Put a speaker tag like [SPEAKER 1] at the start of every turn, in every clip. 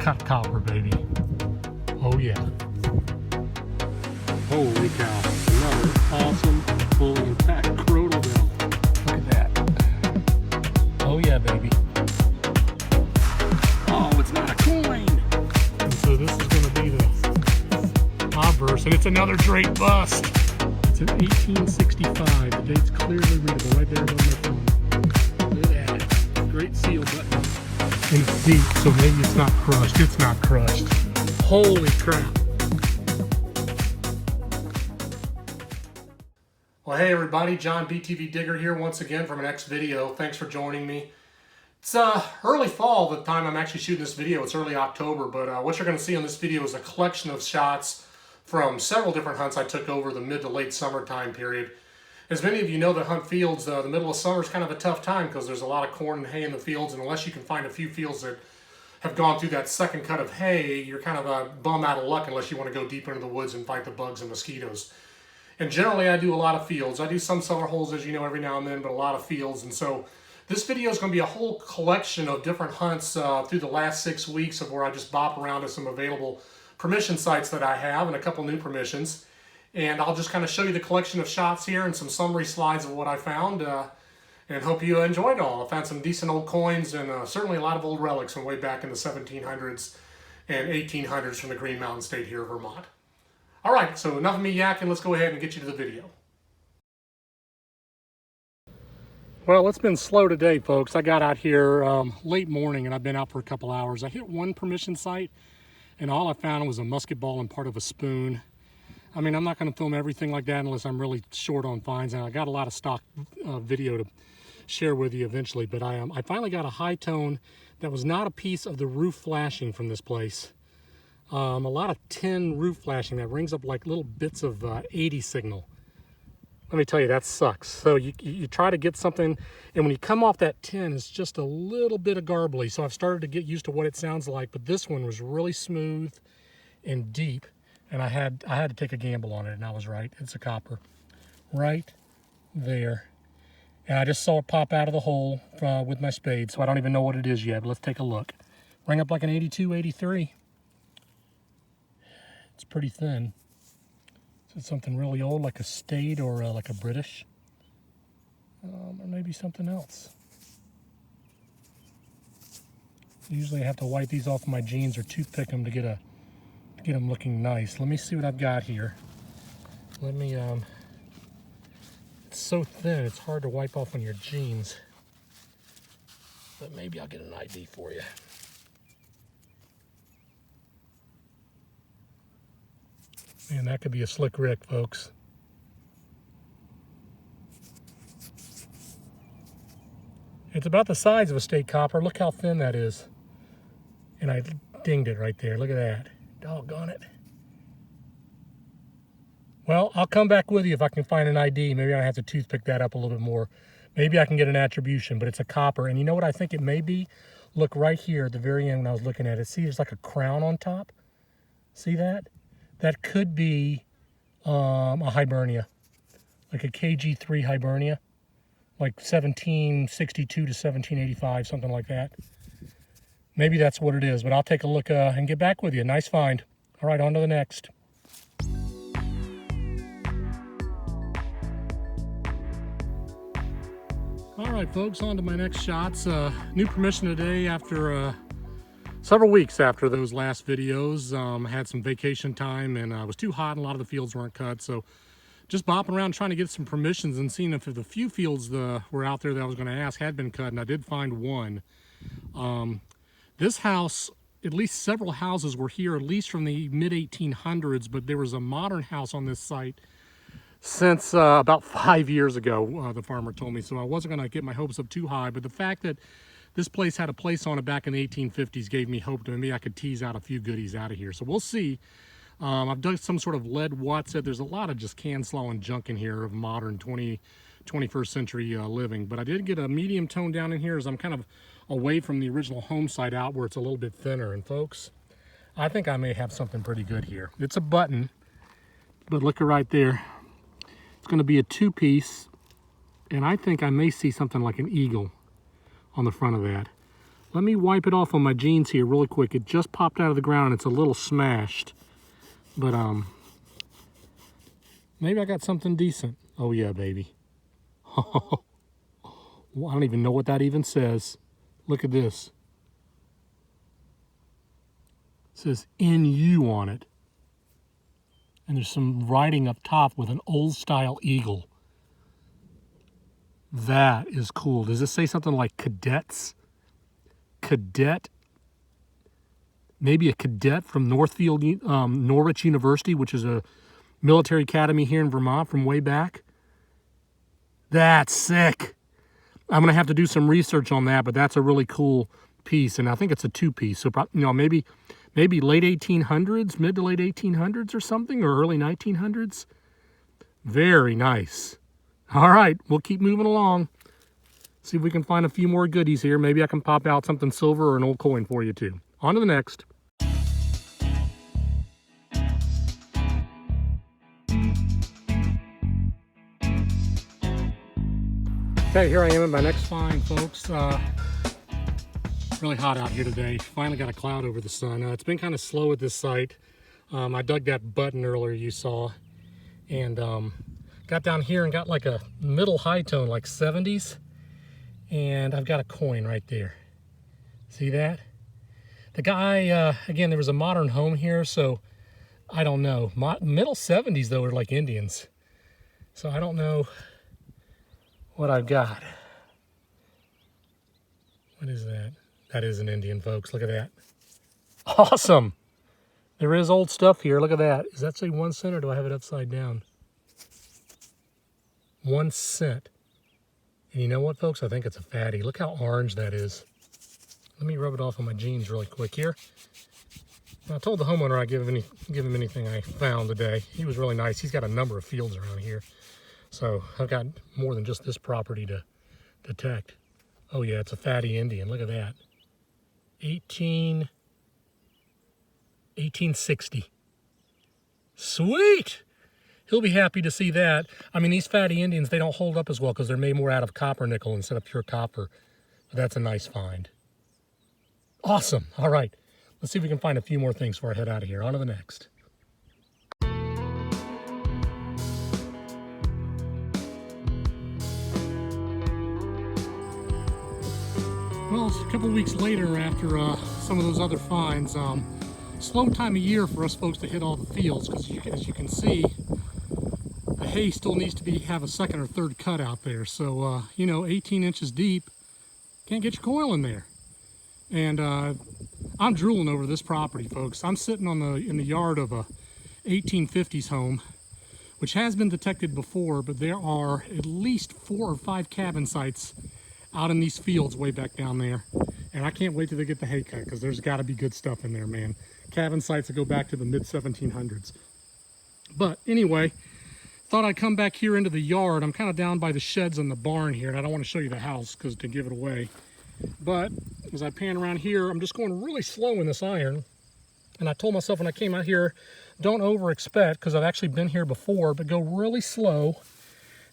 [SPEAKER 1] cut copper, baby. Oh yeah. Holy cow. Another awesome, fully intact crotal bell. Look at that. Oh yeah, baby. Oh, it's not a coin. And so this is going to be the obverse, and it's another Drake bust. It's in 1865. The date's clearly readable right there above my phone. Look at that. Great seal button. And it's deep, so maybe it's not crushed. It's not crushed. Holy crap. Well, hey everybody, John BTV Digger here once again from an X video. Thanks for joining me. It's early fall the time I'm actually shooting this video. It's early October, but what you're going to see on this video is a collection of shots from several different hunts I took over the mid to late summertime period. As many of you know that hunt fields, the middle of summer is kind of a tough time because there's a lot of corn and hay in the fields, and unless you can find a few fields that have gone through that second cut of hay, you're kind of a bum out of luck unless you want to go deeper into the woods and fight the bugs and mosquitoes. And generally I do a lot of fields. I do some summer holes, as you know, every now and then, but a lot of fields. And so this video is going to be a whole collection of different hunts through the last 6 weeks of where I just bop around to some available permission sites that I have and a couple new permissions. And I'll just kind of show you the collection of shots here and some summary slides of what I found. And hope you enjoyed it all. I found some decent old coins and certainly a lot of old relics from way back in the 1700s and 1800s from the Green Mountain State here of Vermont. All right, so enough of me yakking. Let's go ahead and get you to the video. Well, it's been slow today, folks. I got out here late morning and I've been out for a couple hours. I hit one permission site and all I found was a musket ball and part of a spoon. I mean, I'm not going to film everything like that unless I'm really short on finds, and I got a lot of stock video to share with you eventually, but I finally got a high tone that was not a piece of the roof flashing from this place. A lot of tin roof flashing that rings up like little bits of 80 signal. Let me tell you, that sucks. So you try to get something, and when you come off that tin, it's just a little bit of garbly. So I've started to get used to what it sounds like, but this one was really smooth and deep, and I had to take a gamble on it, and I was right. It's a copper right there. And I just saw it pop out of the hole with my spade, so I don't even know what it is yet, but let's take a look. Ring up like an 82, 83. It's pretty thin. Is it something really old, like a State or like a British? Or maybe something else. Usually I have to wipe these off my jeans or toothpick them to get them looking nice. Let me see what I've got here. Let me, it's so thin, it's hard to wipe off on your jeans. But maybe I'll get an ID for you. Man, that could be a slick Rick, folks. It's about the size of a State copper. Look how thin that is. And I dinged it right there. Look at that. Doggone it. Well, I'll come back with you if I can find an ID. Maybe I have to toothpick that up a little bit more. Maybe I can get an attribution, but it's a copper. And you know what I think it may be? Look right here at the very end when I was looking at it. See, there's like a crown on top. See that? That could be a Hibernia, like a KG3 Hibernia, like 1762 to 1785, something like that. Maybe that's what it is, but I'll take a look and get back with you. Nice find. All right, on to the next. All right, folks, on to my next shots. New permission today after several weeks after those last videos. I had some vacation time and it was too hot and a lot of the fields weren't cut. So just bopping around trying to get some permissions and seeing if the few fields were out there that I was going to ask had been cut, and I did find one. This house, at least several houses were here, at least from the mid-1800s, but there was a modern house on this site since about 5 years ago, the farmer told me. So I wasn't going to get my hopes up too high, but the fact that this place had a place on it back in the 1850s gave me hope that maybe I could tease out a few goodies out of here. So we'll see. I've done some sort of lead Watset. There's a lot of just can slaw and junk in here of modern 21st century living. But I did get a medium tone down in here as I'm kind of away from the original home site out where it's a little bit thinner. And folks, I think I may have something pretty good here. It's a button, but look right there. It's going to be a two-piece, and I think I may see something like an eagle on the front of that. Let me wipe it off on my jeans here really quick. It just popped out of the ground and it's a little smashed. But maybe I got something decent. Oh yeah, baby. Well, I don't even know what that even says. Look at this. It says NU on it. And there's some writing up top with an old style eagle. That is cool. Does this say something like cadets? Cadet? Maybe a cadet from Northfield, Norwich University, which is a military academy here in Vermont from way back. That's sick. I'm going to have to do some research on that, but that's a really cool piece. And I think it's a two-piece. So, you know, maybe late 1800s, mid to late 1800s or something, or early 1900s. Very nice. All right, we'll keep moving along. See if we can find a few more goodies here. Maybe I can pop out something silver or an old coin for you too. On to the next. Okay, here I am at my next find, folks. Really hot out here today. Finally got a cloud over the sun. It's been kind of slow at this site. I dug that button earlier you saw, and got down here and got like a middle high tone, like 70s, and I've got a coin right there. See that? The guy, again, there was a modern home here, so I don't know. Middle 70s though are like Indians, so I don't know what I've got. What is that? That is an Indian, folks. Look at that. Awesome. There is old stuff here. Look at that. Does that say 1 cent or do I have it upside down? 1 cent. And you know what, folks? I think it's a fatty. Look how orange that is. Let me rub it off on my jeans really quick here. I told the homeowner I'd give him anything I found today. He was really nice. He's got a number of fields around here. So I've got more than just this property to detect. Oh yeah, it's a fatty Indian. Look at that. 1860. Sweet! He'll be happy to see that. I mean, these fatty Indians, they don't hold up as well because they're made more out of copper nickel instead of pure copper. But that's a nice find. Awesome. All right. Let's see if we can find a few more things before I head out of here. On to the next. Well, it's a couple weeks later after some of those other finds. Slow time of year for us folks to hit all the fields because as you can see, the hay still needs to have a second or third cut out there. So, you know, 18 inches deep, can't get your coil in there. And I'm drooling over this property, folks. I'm sitting in the yard of a 1850s home, which has been detected before, but there are at least 4 or 5 cabin sites out in these fields way back down there. And I can't wait till they get the hay cut because there's got to be good stuff in there, man. Cabin sites that go back to the mid-1700s. But anyway, thought I'd come back here into the yard. I'm kind of down by the sheds in the barn here, and I don't want to show you the house because to give it away. But as I pan around here, I'm just going really slow in this iron. And I told myself when I came out here, don't over expect because I've actually been here before, but go really slow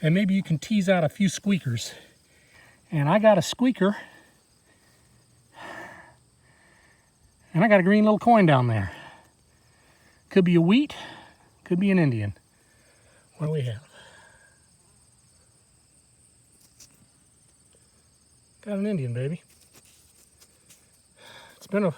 [SPEAKER 1] and maybe you can tease out a few squeakers. And I got a squeaker. And I got a green little coin down there. Could be a wheat, could be an Indian. What do we have? Got an Indian, baby. It's been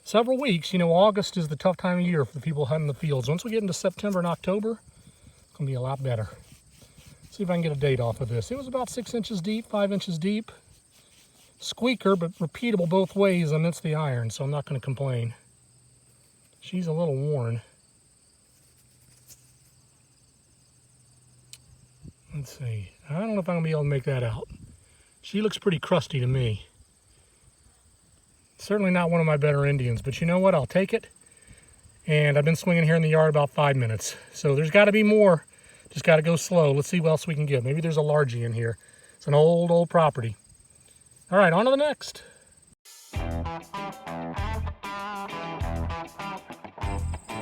[SPEAKER 1] several weeks. You know, August is the tough time of year for the people hunting the fields. Once we get into September and October, it's going to be a lot better. See if I can get a date off of this. It was about 6 inches deep, 5 inches deep. Squeaker, but repeatable both ways amidst the iron, so I'm not going to complain. She's a little worn. Let's see. I don't know if I'm going to be able to make that out. She looks pretty crusty to me. Certainly not one of my better Indians, but you know what? I'll take it. And I've been swinging here in the yard about 5 minutes. So there's got to be more. Just got to go slow. Let's see what else we can get. Maybe there's a largie in here. It's an old property. All right, on to the next.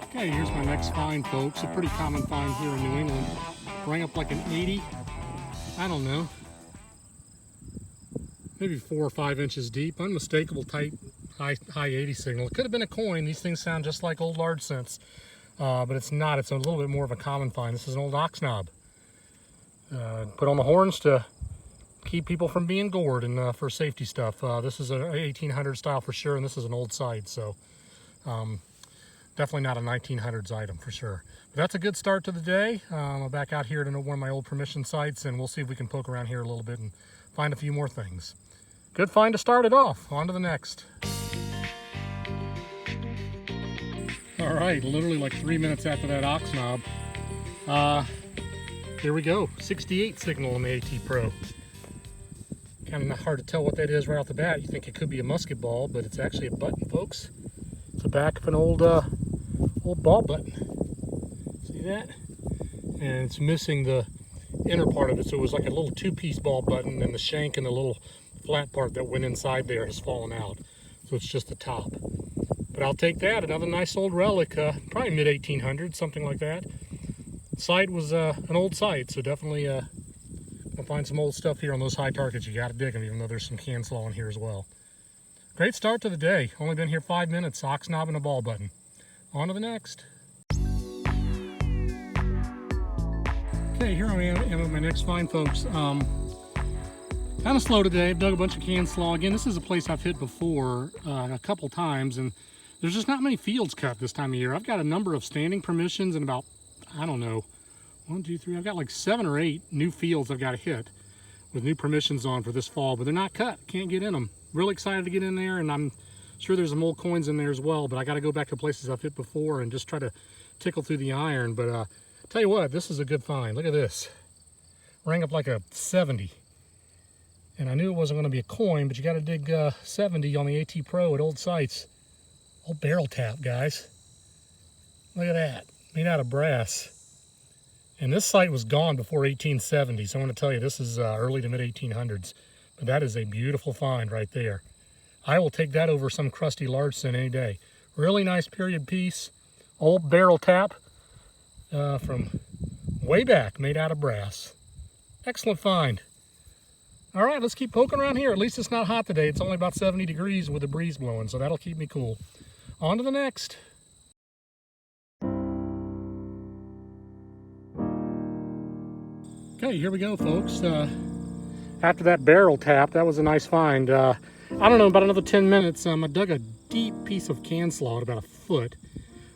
[SPEAKER 1] Okay, here's my next find, folks. A pretty common find here in New England. Bring up like an 80, I don't know, maybe 4 or 5 inches deep. Unmistakable tight high 80 signal. It could have been a coin. These things sound just like old large cents, but it's not. It's a little bit more of a common find. This is an old ox knob. Put on the horns to keep people from being gored and for safety stuff. This is an 1800 style for sure, and this is an old site, so definitely not a 1900s item for sure. But that's a good start to the day. I'm back out here to one of my old permission sites, and we'll see if we can poke around here a little bit and find a few more things. Good find to start it off. On to the next. All right, literally like 3 minutes after that ox knob, here we go. 68 signal on the AT Pro. Kind of hard to tell what that is right off the bat. You think it could be a musket ball, but it's actually a button, folks. It's the back of an old ball button. See that? And it's missing the inner part of it, so it was like a little two-piece ball button, and the shank and the little flat part that went inside there has fallen out. So it's just the top. But I'll take that. Another nice old relic, probably mid-1800s, something like that. The site was an old site, so definitely I'll find some old stuff here on those high targets. You got to dig them, even though there's some can slaw in here as well. Great start to the day. Only been here 5 minutes. Ox knob and a ball button. On to the next. Okay, here I am with my next find, folks. Kind of slow today. I've dug a bunch of can slaw. Again, this is a place I've hit before a couple times, and there's just not many fields cut this time of year. I've got a number of standing permissions and about, I don't know, 1, 2, 3, I've got like 7 or 8 new fields I've got to hit with new permissions on for this fall, but they're not cut. Can't get in them. Really excited to get in there, and I'm sure there's some old coins in there as well, but I got to go back to places I've hit before and just try to tickle through the iron. But tell you what, this is a good find. Look at this. Rang up like a 70. And I knew it wasn't going to be a coin, but you got to dig 70 on the AT Pro at old sites. Old barrel tap, guys. Look at that. Made out of brass. And this site was gone before 1870, so I want to tell you, this is early to mid-1800s. But that is a beautiful find right there. I will take that over some crusty large cent any day. Really nice period piece. Old barrel tap from way back, made out of brass. Excellent find. All right, let's keep poking around here. At least it's not hot today. It's only about 70 degrees with a breeze blowing, so that'll keep me cool. On to the next. Okay, here we go, folks. After that barrel tap, that was a nice find. I don't know, about another 10 minutes, I dug a deep piece of can slaw at about a foot.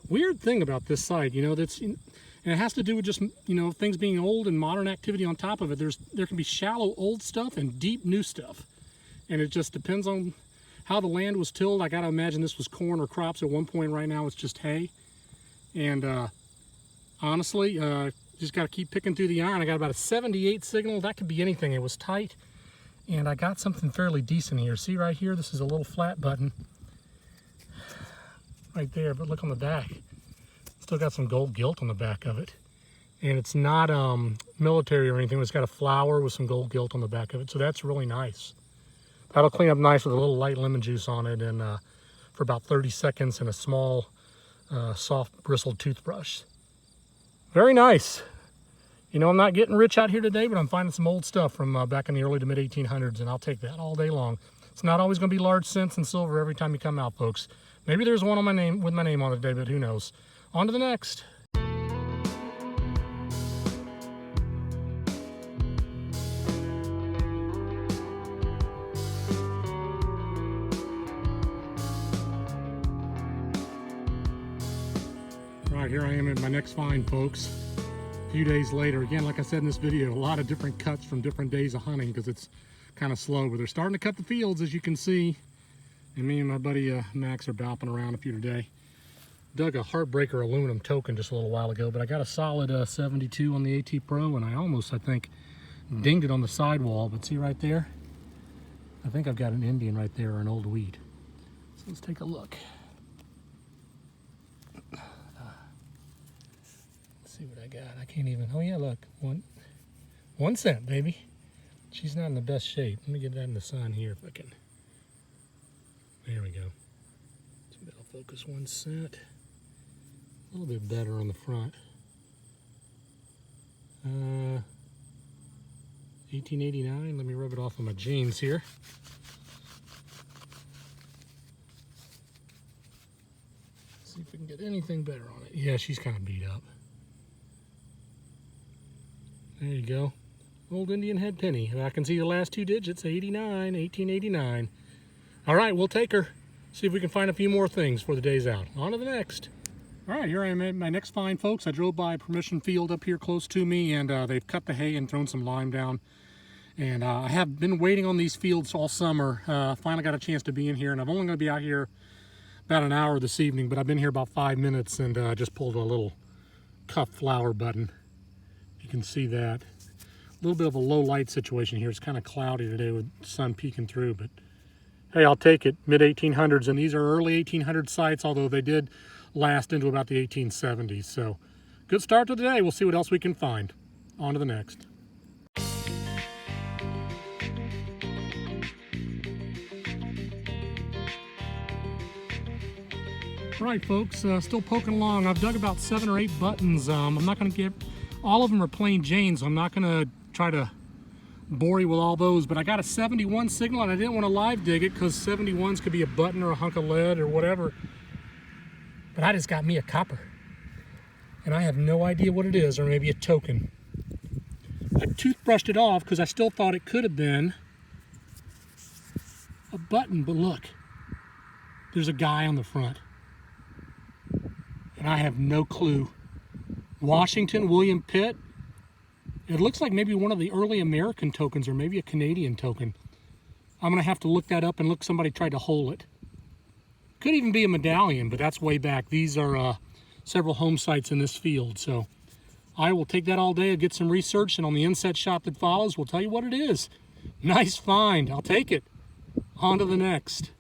[SPEAKER 1] Weird thing about this site, you know, and it has to do with just, you know, things being old and modern activity on top of it. There can be shallow old stuff and deep new stuff. And it just depends on how the land was tilled. I got to imagine this was corn or crops at one point. Right now it's just hay. And honestly, just got to keep picking through the iron. I got about a 78 signal. That could be anything. It was tight. And I got something fairly decent here. See right here? This is a little flat button. Right there, but look on the back. Still got some gold gilt on the back of it. And it's not military or anything. It's got a flower with some gold gilt on the back of it. So that's really nice. That'll clean up nice with a little light lemon juice on it, and for about 30 seconds in a small, soft bristled toothbrush. Very nice. You know, I'm not getting rich out here today, but I'm finding some old stuff from back in the early to mid 1800s, and I'll take that all day long. It's not always going to be large cents and silver every time you come out, folks. Maybe there's one on my name with my name on it today, but who knows. On to the next. Right, here I am at my next find, folks. A few days later. Again, like I said in this video, a lot of different cuts from different days of hunting because it's kind of slow, but they're starting to cut the fields, as you can see. And me and my buddy Max are bopping around a few today. Dug a Heartbreaker aluminum token just a little while ago, but I got a solid 72 on the AT Pro, and I almost, I think, dinged it on the sidewall. But see right there? I think I've got an Indian right there, or an old weed. So let's take a look. See what I got. I can't even, oh yeah, look, 1 cent, baby. She's not in the best shape. Let me get that in the sun here if I can. There we go. So that'll focus 1 cent. A little bit better on the front. 1889. Let me rub it off on my jeans here. See if we can get anything better on it. Yeah, she's kind of beat up. There you go. Old Indian head penny. I can see the last two digits, 89, 1889. All right, we'll take her. See if we can find a few more things for the day's out. On to the next. All right, here I am at my next find, folks. I drove by a permission field up here close to me, and they've cut the hay and thrown some lime down. And I have been waiting on these fields all summer. Finally got a chance to be in here, and I'm only going to be out here about an hour this evening, but I've been here about 5 minutes and just pulled a little cuff flower button. You can see that. A little bit of a low light situation here. It's kind of cloudy today with the sun peeking through, but hey, I'll take it. Mid-1800s, and these are early 1800 sites, although they did last into about the 1870s. So good start to the day. We'll see what else we can find. On to the next. All right, folks, still poking along. I've dug about 7 or 8 buttons. I'm not going to get, all of them are plain Jane, so I'm not going to try to bore you with all those, but I got a 71 signal, and I didn't want to live dig it because 71s could be a button or a hunk of lead or whatever. But I just got me a copper, and I have no idea what it is, or maybe a token. I toothbrushed it off because I still thought it could have been a button, but look, there's a guy on the front. And I have no clue. Washington, William Pitt. It looks like maybe one of the early American tokens or maybe a Canadian token. I'm going to have to look that up and look, somebody tried to hole it. Could even be a medallion, but that's way back. These are several home sites in this field. So I will take that all day and get some research, and on the inset shot that follows, we'll tell you what it is. Nice find. I'll take it. On to the next.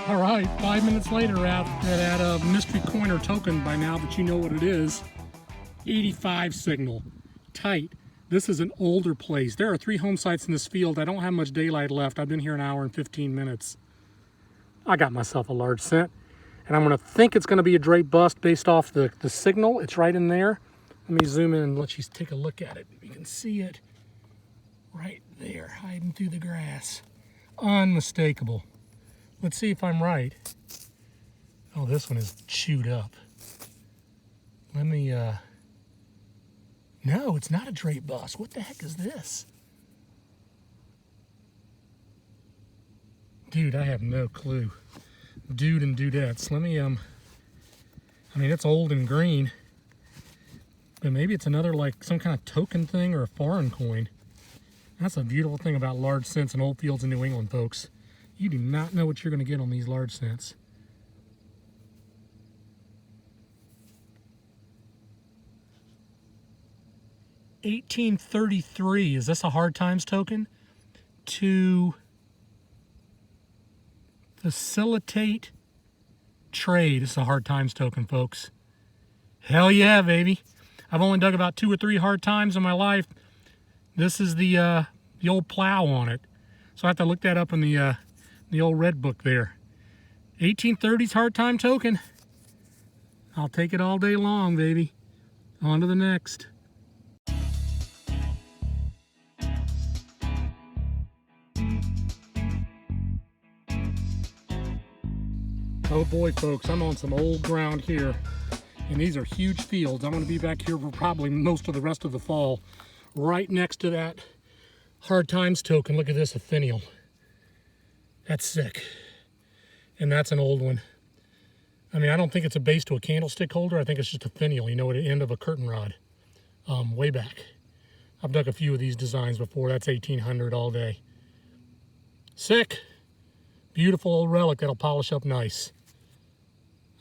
[SPEAKER 1] All right, 5 minutes later at a mystery coin or token by now that you know what it is. 85 signal, tight. This is an older place. There are 3 home sites in this field. I don't have much daylight left. I've been here an hour and 15 minutes. I got myself a large cent, and I'm gonna think it's gonna be a drape bust based off the signal. It's right in there. Let me zoom in and let you take a look at it. You can see it right there, hiding through the grass. Unmistakable. Let's see if I'm right. Oh, this one is chewed up. Let me, no, it's not a drape bust. What the heck is this? Dude, I have no clue. Dude and dudettes. Let me, I mean, it's old and green. But maybe it's another, like, some kind of token thing or a foreign coin. That's a beautiful thing about large cents in old fields in New England, folks. You do not know what you're going to get on these large cents. $1833. Is this a hard times token? To facilitate trade. This is a hard times token, folks. Hell yeah, baby. I've only dug about 2 or 3 hard times in my life. This is the old plow on it. So I have to look that up in the old red book there. 1830s hard time token. I'll take it all day long, baby. On to the next. Oh boy, folks, I'm on some old ground here. And these are huge fields. I'm going to be back here for probably most of the rest of the fall. Right next to that hard times token. Look at this, a finial. That's sick. And that's an old one. I mean, I don't think it's a base to a candlestick holder. I think it's just a finial, you know, at the end of a curtain rod. Way back. I've dug a few of these designs before. That's 1800 all day. Sick. Beautiful old relic that'll polish up nice.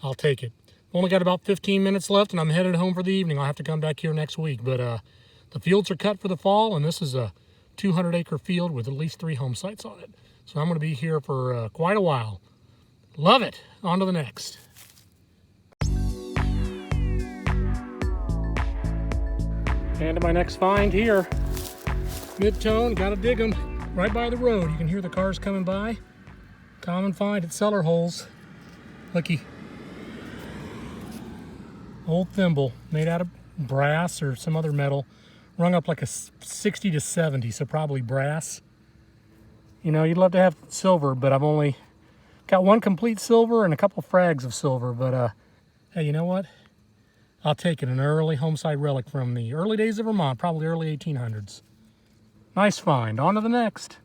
[SPEAKER 1] I'll take it. Only got about 15 minutes left, and I'm headed home for the evening. I'll have to come back here next week. But the fields are cut for the fall, and this is a 200-acre field with at least 3 home sites on it. So I'm going to be here for quite a while. Love it. On to the next. And to my next find here. Mid-tone, got to dig them. right by the road. You can hear the cars coming by. Common find at cellar holes. Looky. Old thimble made out of brass or some other metal. Rung up like a 60 to 70, so probably brass. You know, you'd love to have silver, but I've only got one complete silver and a couple frags of silver. But hey, you know what? I'll take it. An early homeside relic from the early days of Vermont, probably early 1800s. Nice find. On to the next.